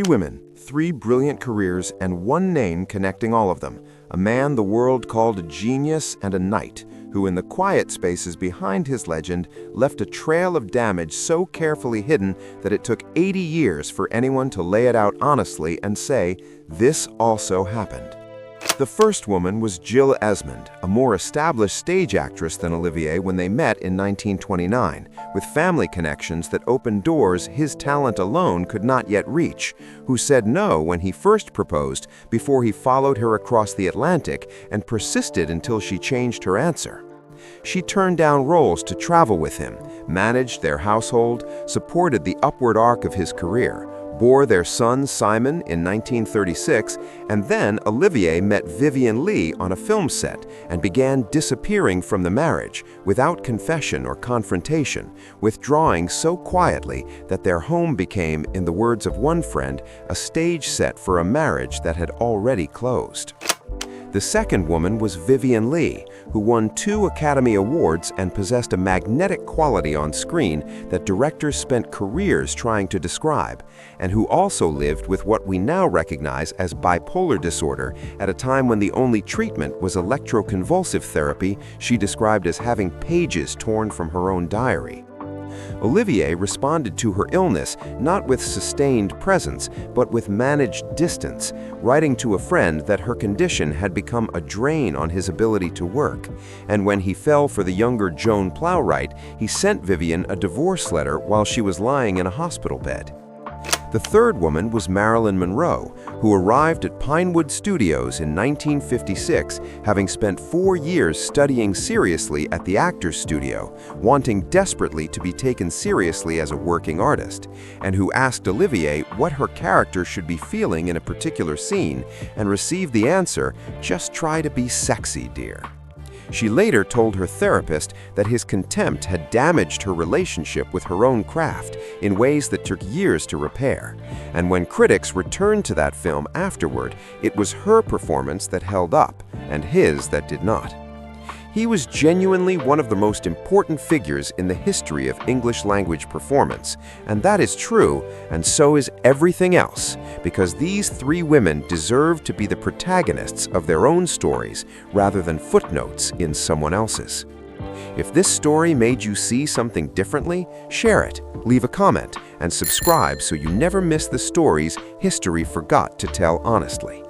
women, three brilliant careers, and one name connecting all of them. A man the world called a genius and a knight, who in the quiet spaces behind his legend left a trail of damage so carefully hidden that it took 80 years for anyone to lay it out honestly and say, "This also happened." The first woman was Jill Esmond, a more established stage actress than Olivier when they met in 1929, with family connections that opened doors his talent alone could not yet reach, who said no when he first proposed before he followed her across the Atlantic and persisted until she changed her answer. She turned down roles to travel with him, managed their household, supported the upward arc of his career, bore their son Simon in 1936, and then Olivier met Vivien Leigh on a film set and began disappearing from the marriage without confession or confrontation, withdrawing so quietly that their home became, in the words of one friend, a stage set for a marriage that had already closed. The second woman was Vivien Leigh, who won 2 Academy Awards and possessed a magnetic quality on screen that directors spent careers trying to describe, and who also lived with what we now recognize as bipolar disorder at a time when the only treatment was electroconvulsive therapy she described as having pages torn from her own diary. Olivier responded to her illness not with sustained presence, but with managed distance, writing to a friend that her condition had become a drain on his ability to work. And when he fell for the younger Joan Plowright, he sent Vivien a divorce letter while she was lying in a hospital bed. The third woman was Marilyn Monroe, who arrived at Pinewood Studios in 1956, having spent 4 years studying seriously at the Actors Studio, wanting desperately to be taken seriously as a working artist, and who asked Olivier what her character should be feeling in a particular scene, and received the answer, "Just try to be sexy, dear." She later told her therapist that his contempt had damaged her relationship with her own craft in ways that took years to repair. And when critics returned to that film afterward, it was her performance that held up, and his that did not. He was genuinely one of the most important figures in the history of English language performance, and that is true, and so is everything else, because these 3 women deserve to be the protagonists of their own stories rather than footnotes in someone else's. If this story made you see something differently, share it, leave a comment, and subscribe so you never miss the stories history forgot to tell honestly.